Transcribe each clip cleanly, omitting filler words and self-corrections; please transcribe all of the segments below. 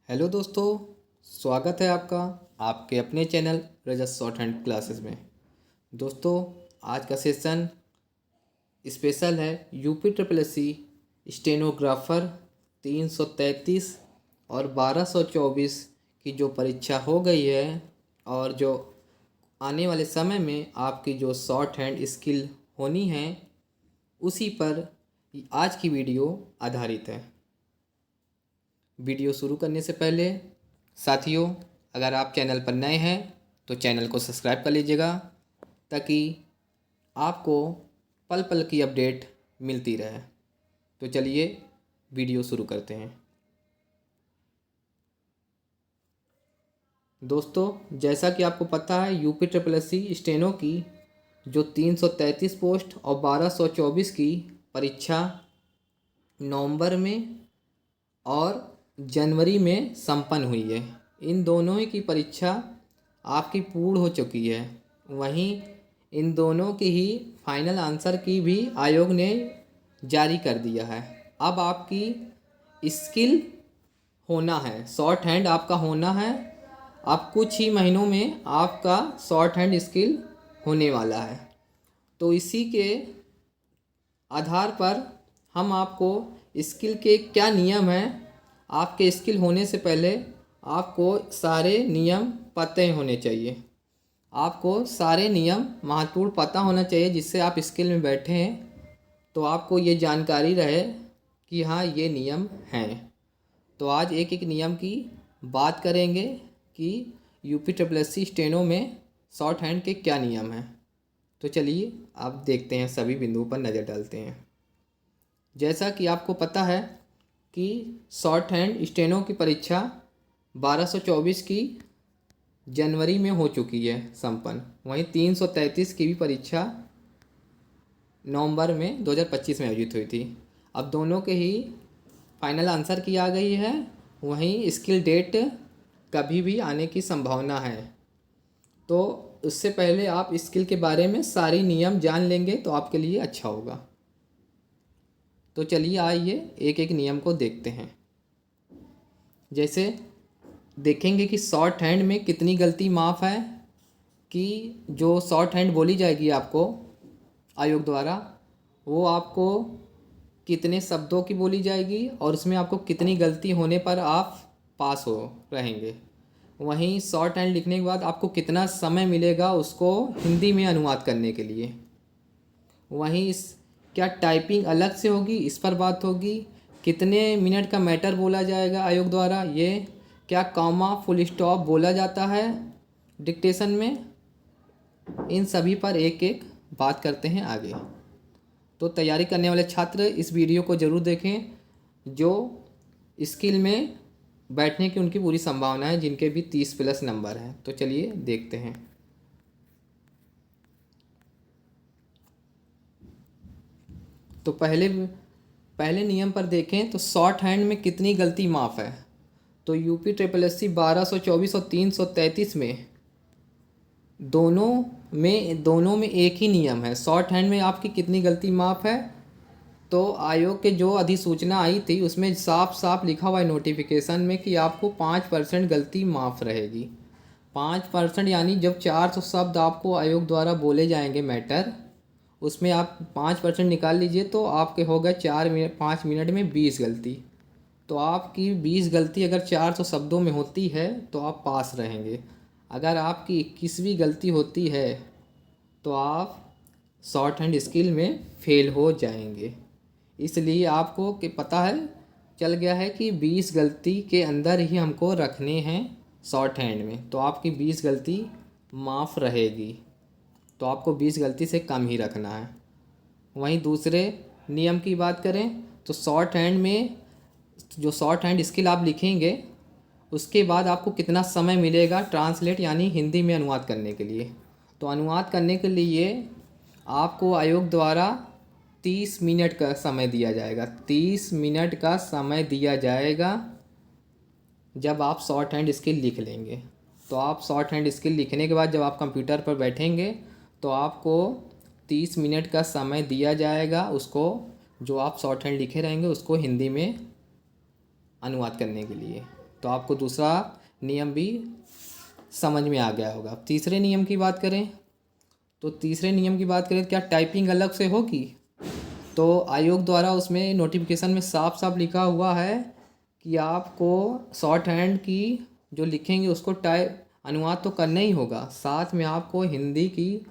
Hello दोस्तों, स्वागत है आपका आपके अपने channel Rajat shorthand classes में। दोस्तों, आज का सेशन स्पेशल है। UP triple S C stenographer 333 और 1224 की जो परीक्षा हो गई है और जो आने वाले समय में आपकी जो शॉर्ट हैंड स्किल होनी है, उसी पर आज की वीडियो आधारित है। वीडियो शुरू करने से पहले साथियों, अगर आप चैनल पर नए हैं तो चैनल को सब्सक्राइब कर लीजिएगा ताकि आपको पल पल की अपडेट मिलती रहे। तो चलिए वीडियो शुरू करते हैं। दोस्तों, जैसा कि आपको पता है, UP triple S C steno की जो 333 पोस्ट और 1224 की परीक्षा नवंबर में और जनवरी में संपन्न हुई है। इन दोनों की परीक्षा आपकी पूर्ण हो चुकी है। वहीं इन दोनों की ही फाइनल आंसर की भी आयोग ने जारी कर दिया है। अब आपकी स्किल होना है, शॉर्ट हैंड आपका होना है। अब कुछ ही महीनों में आपका शॉर्ट हैंड स्किल होने वाला है। तो इसी के आधार पर हम आपको स्किल के क्या नियम हैं, आपके स्किल होने से पहले आपको सारे नियम पता होने चाहिए। आपको सारे नियम महत्वपूर्ण पता होना चाहिए, जिससे आप स्किल में बैठे हैं तो आपको ये जानकारी रहे कि हाँ, ये नियम हैं। तो आज एक एक नियम की बात करेंगे कि UP triple S C steno में शॉर्ट हैंड के क्या नियम हैं। तो चलिए आप देखते हैं, सभी बिंदुओं पर नज़र डालते हैं। जैसा कि आपको पता है कि शॉर्ट हैंड स्टेनो की परीक्षा 1224 की जनवरी में हो चुकी है संपन्न। वहीं 333 की भी परीक्षा नवंबर में 2025 में आयोजित हुई थी। अब दोनों के ही फाइनल आंसर की आ गई है। वहीं स्किल डेट कभी भी आने की संभावना है। तो उससे पहले आप स्किल के बारे में सारी नियम जान लेंगे तो आपके लिए अच्छा होगा। तो चलिए आइए एक एक नियम को देखते हैं। जैसे देखेंगे कि शॉर्ट हैंड में कितनी गलती माफ़ है, कि जो शॉर्ट हैंड बोली जाएगी आपको आयोग द्वारा, वो आपको कितने शब्दों की बोली जाएगी और उसमें आपको कितनी गलती होने पर आप पास हो रहेंगे। वहीं शॉर्ट हैंड लिखने के बाद आपको कितना समय मिलेगा उसको हिंदी में अनुवाद करने के लिए। वहीं इस क्या टाइपिंग अलग से होगी, इस पर बात होगी। कितने मिनट का मैटर बोला जाएगा आयोग द्वारा, ये क्या कॉमा फुल स्टॉप बोला जाता है डिक्टेशन में, इन सभी पर एक एक बात करते हैं आगे। तो तैयारी करने वाले छात्र इस वीडियो को ज़रूर देखें, जो स्किल में बैठने की उनकी पूरी संभावना है, जिनके भी 30+ नंबर हैं। तो चलिए देखते हैं। तो पहले नियम पर देखें तो शॉर्ट हैंड में कितनी गलती माफ़ है। तो यूपी ट्रिपल एस सी 1224 और 333 में दोनों में एक ही नियम है, शॉर्ट हैंड में आपकी कितनी गलती माफ़ है। तो आयोग के जो अधिसूचना आई थी उसमें साफ साफ लिखा हुआ है नोटिफिकेशन में कि आपको 5% गलती माफ़ रहेगी। 5% यानी जब 400 शब्द आपको आयोग द्वारा बोले जाएंगे मैटर, उसमें आप 5% निकाल लीजिए तो आपके हो गए 5 मिनट में 20 गलती। तो आपकी 20 गलती अगर 400 शब्दों में होती है तो आप पास रहेंगे। अगर आपकी 21वीं गलती होती है तो आप शॉर्ट हैंड स्किल में फेल हो जाएंगे। इसलिए आपको कि पता है चल गया है कि 20 गलती के अंदर ही हमको रखने हैं शॉर्ट हैंड में, तो आपकी 20 गलती माफ़ रहेगी। तो आपको 20 गलती से कम ही रखना है। वहीं दूसरे नियम की बात करें तो शॉर्ट हैंड में जो शॉर्ट हैंड स्किल आप लिखेंगे उसके बाद आपको कितना समय मिलेगा ट्रांसलेट यानी हिंदी में अनुवाद करने के लिए। तो अनुवाद करने के लिए आपको आयोग द्वारा 30 मिनट का समय दिया जाएगा। 30 मिनट का समय दिया जाएगा जब आप शॉर्ट हैंड स्किल लिख लेंगे। तो आप शॉर्ट हैंड स्किल लिखने के बाद जब आप कंप्यूटर पर बैठेंगे तो आपको 30 मिनट का समय दिया जाएगा, उसको जो आप शॉर्ट हैंड लिखे रहेंगे उसको हिंदी में अनुवाद करने के लिए। तो आपको दूसरा नियम भी समझ में आ गया होगा। अब तीसरे नियम की बात करें तो क्या टाइपिंग अलग से होगी? तो आयोग द्वारा उसमें नोटिफिकेशन में साफ साफ लिखा हुआ है कि आपको शॉर्ट हैंड की जो लिखेंगे उसको टाइप अनुवाद तो करना ही होगा, साथ में आपको हिंदी की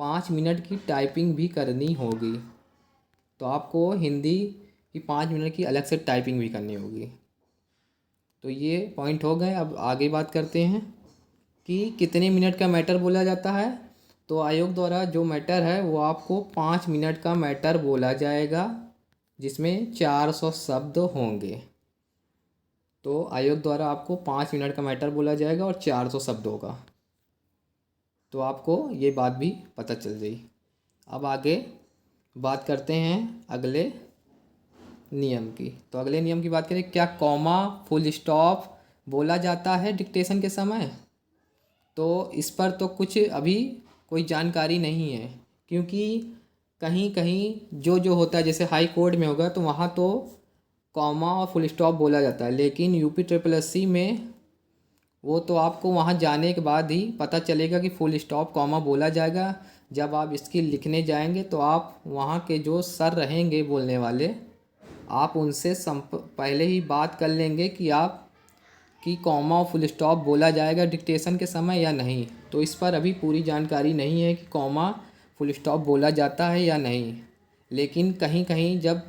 5 मिनट की टाइपिंग भी करनी होगी। तो आपको हिंदी की 5 मिनट की अलग से टाइपिंग भी करनी होगी। तो ये पॉइंट हो गए। अब आगे बात करते हैं कि कितने मिनट का मैटर बोला जाता है। तो आयोग द्वारा जो मैटर है वो आपको 5 मिनट का मैटर बोला जाएगा, जिसमें 400 शब्द होंगे। तो आयोग द्वारा आपको 5 मिनट का मैटर बोला जाएगा और 400 शब्द होगा। तो आपको ये बात भी पता चल गई। अब आगे बात करते हैं अगले नियम की। तो अगले नियम की बात करें, क्या कॉमा फुल स्टॉप बोला जाता है डिक्टेशन के समय? तो इस पर तो कुछ अभी कोई जानकारी नहीं है, क्योंकि कहीं कहीं जो होता है, जैसे हाई कोर्ट में होगा तो वहाँ तो कॉमा और फुल स्टॉप बोला जाता है, लेकिन यूपी ट्रिपल एस सी में वो तो आपको वहाँ जाने के बाद ही पता चलेगा कि फुल स्टॉप कॉमा बोला जाएगा। जब आप इसकी लिखने जाएंगे तो आप वहाँ के जो सर रहेंगे बोलने वाले, आप उनसे पहले ही बात कर लेंगे कि आप कि कॉमा और फुल स्टॉप बोला जाएगा डिक्टेशन के समय या नहीं। तो इस पर अभी पूरी जानकारी नहीं है कि कॉमा फुल स्टॉप बोला जाता है या नहीं, लेकिन कहीं कहीं जब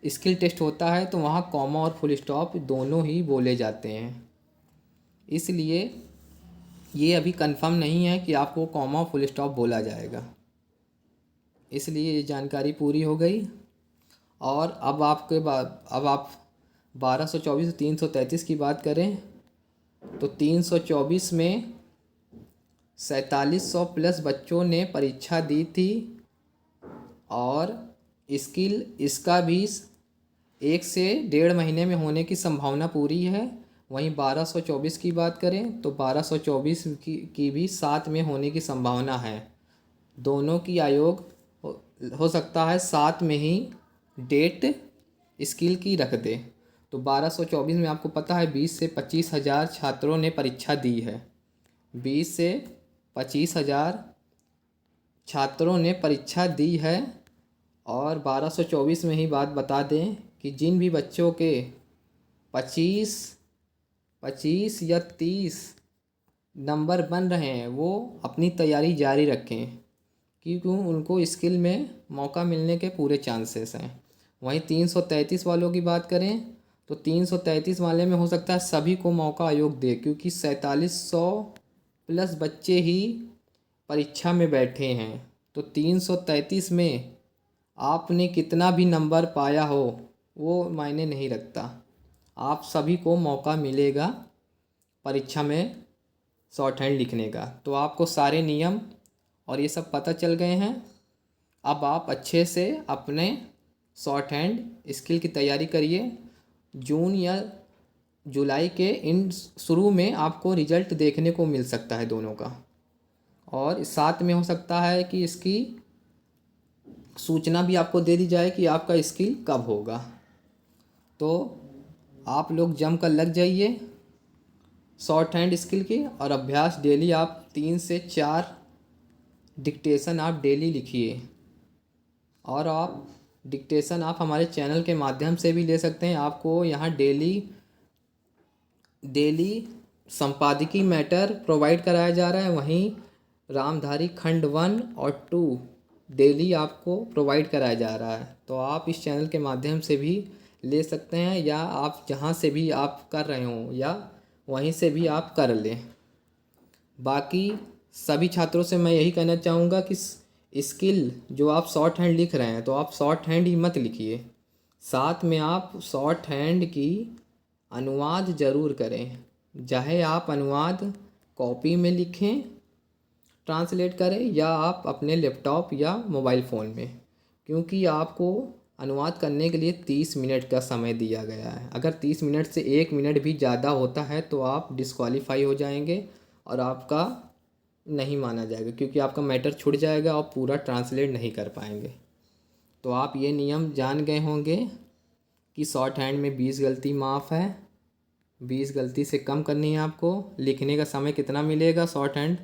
स्किल टेस्ट होता है तो वहाँ कॉमा और फुल स्टॉप दोनों ही बोले जाते हैं। इसलिए ये अभी कंफर्म नहीं है कि आपको कॉमा और फुल स्टॉप बोला जाएगा। इसलिए ये जानकारी पूरी हो गई। और अब आप 1224 से 333 की बात करें तो 324 में 4700 प्लस बच्चों ने परीक्षा दी थी और स्किल इसका भी 1 से 1.5 महीने में होने की संभावना पूरी है। वहीं 1224 की बात करें तो 1224 की भी 7 में होने की संभावना है। दोनों की आयोग हो सकता है 7 में ही डेट स्किल की रख दे। तो 1224 में आपको पता है 20 से 25 हज़ार छात्रों ने परीक्षा दी है। 20 से 25 हज़ार छात्रों ने परीक्षा दी है। और 1224 में ही बात बता दें कि जिन भी बच्चों के 25 या 30 नंबर बन रहे हैं वो अपनी तैयारी जारी रखें, क्योंकि उनको स्किल में मौका मिलने के पूरे चांसेस हैं। वहीं 333 वालों की बात करें तो 333 वाले में हो सकता है सभी को मौका आयोग दे, क्योंकि 4700 प्लस बच्चे ही परीक्षा में बैठे हैं। तो 333 में आपने कितना भी नंबर पाया हो वो मायने नहीं रखता, आप सभी को मौका मिलेगा परीक्षा में शॉर्ट हैंड लिखने का। तो आपको सारे नियम और ये सब पता चल गए हैं। अब आप अच्छे से अपने शॉर्ट हैंड स्किल की तैयारी करिए। जून या जुलाई के इन शुरू में आपको रिजल्ट देखने को मिल सकता है दोनों का, और साथ में हो सकता है कि इसकी सूचना भी आपको दे दी जाए कि आपका स्किल कब होगा। तो आप लोग जम कर लग जाइए शॉर्ट हैंड स्किल की, और अभ्यास डेली आप 3 से 4 डिक्टेशन आप डेली लिखिए। और आप डिक्टेशन आप हमारे चैनल के माध्यम से भी ले सकते हैं। आपको यहाँ डेली संपादकीय मैटर प्रोवाइड कराया जा रहा है। वहीं रामधारी खंड 1 और 2 डेली आपको प्रोवाइड कराया जा रहा है। तो आप इस चैनल के माध्यम से भी ले सकते हैं, या आप जहाँ से भी आप कर रहे हों या वहीं से भी आप कर लें। बाकी सभी छात्रों से मैं यही कहना चाहूँगा कि स्किल जो आप शॉर्ट हैंड लिख रहे हैं तो आप शॉर्ट हैंड ही मत लिखिए, साथ में आप शॉर्ट हैंड की अनुवाद ज़रूर करें। चाहे आप अनुवाद कॉपी में लिखें, ट्रांसलेट करें, या आप अपने लैपटॉप या मोबाइल फ़ोन में, क्योंकि आपको अनुवाद करने के लिए 30 मिनट का समय दिया गया है। अगर 30 मिनट से 1 मिनट भी ज़्यादा होता है तो आप डिस्क्वालीफाई हो जाएंगे और आपका नहीं माना जाएगा, क्योंकि आपका मैटर छूट जाएगा और पूरा ट्रांसलेट नहीं कर पाएंगे। तो आप ये नियम जान गए होंगे कि शॉर्ट हैंड में 20 गलती माफ़ है, 20 गलती से कम करनी है आपको। लिखने का समय कितना मिलेगा शॉर्ट हैंड,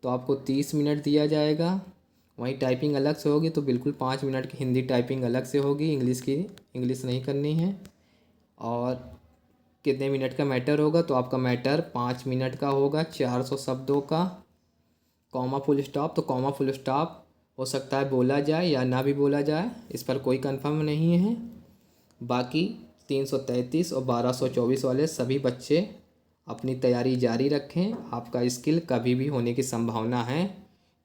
तो आपको 30 मिनट दिया जाएगा। वहीं टाइपिंग अलग से होगी तो बिल्कुल 5 मिनट की हिंदी टाइपिंग अलग से होगी, इंग्लिश नहीं करनी है। और कितने मिनट का मैटर होगा, तो आपका मैटर 5 मिनट का होगा, 400 शब्दों का। कॉमा फुल स्टॉप, तो कॉमा फुल स्टॉप हो सकता है बोला जाए या ना भी बोला जाए, इस पर कोई कंफर्म नहीं है। बाकी 333 और 1224 वाले सभी बच्चे अपनी तैयारी जारी रखें। आपका स्किल कभी भी होने की संभावना है,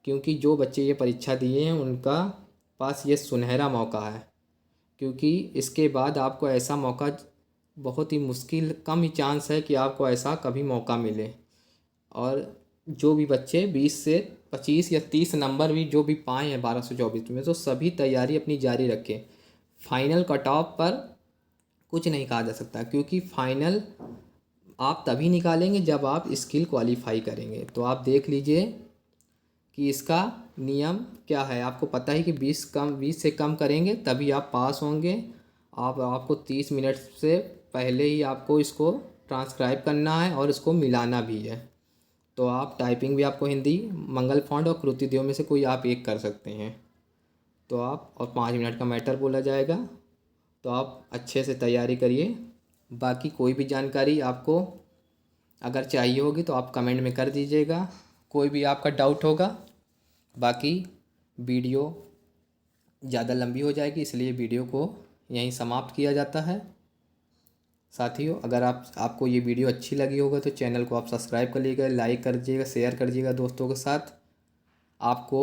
क्योंकि जो बच्चे ये परीक्षा दिए हैं उनका पास ये सुनहरा मौका है। क्योंकि इसके बाद आपको ऐसा मौका बहुत ही मुश्किल, कम ही चांस है कि आपको ऐसा कभी मौका मिले। और जो भी बच्चे 20 से 25 या 30 नंबर भी जो भी पाए हैं 1224 में, तो सभी तैयारी अपनी जारी रखें। फाइनल कट ऑफ पर कुछ नहीं कहा जा सकता, क्योंकि फाइनल आप तभी निकालेंगे जब आप स्किल क्वालिफाई करेंगे। तो आप देख लीजिए कि इसका नियम क्या है। आपको पता है कि 20 से कम करेंगे तभी आप पास होंगे। आपको 30 मिनट से पहले ही आपको इसको ट्रांसक्राइब करना है और इसको मिलाना भी है। तो आप टाइपिंग भी आपको हिंदी, मंगल फॉन्ट और कृतिदेव में से कोई आप एक कर सकते हैं। तो आप, और 5 मिनट का मैटर बोला जाएगा। तो आप अच्छे से तैयारी करिए। बाकी कोई भी जानकारी आपको अगर चाहिए होगी तो आप कमेंट में कर दीजिएगा, कोई भी आपका डाउट होगा। बाकी वीडियो ज़्यादा लंबी हो जाएगी, इसलिए वीडियो को यहीं समाप्त किया जाता है। साथियों, अगर आपको ये वीडियो अच्छी लगी होगा तो चैनल को आप सब्सक्राइब कर लीजिएगा, लाइक कर दीजिएगा, शेयर कर दीजिएगा दोस्तों के साथ। आपको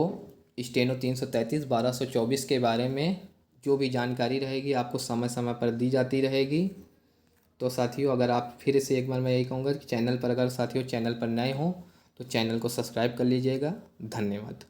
स्टेनो 333 1224 के बारे में जो भी जानकारी रहेगी आपको समय समय पर दी जाती रहेगी। तो साथियों, अगर आप फिर से एक बार मैं यही कहूँगा कि चैनल पर, अगर साथियों चैनल पर नए हों तो चैनल को सब्सक्राइब कर लीजिएगा। धन्यवाद।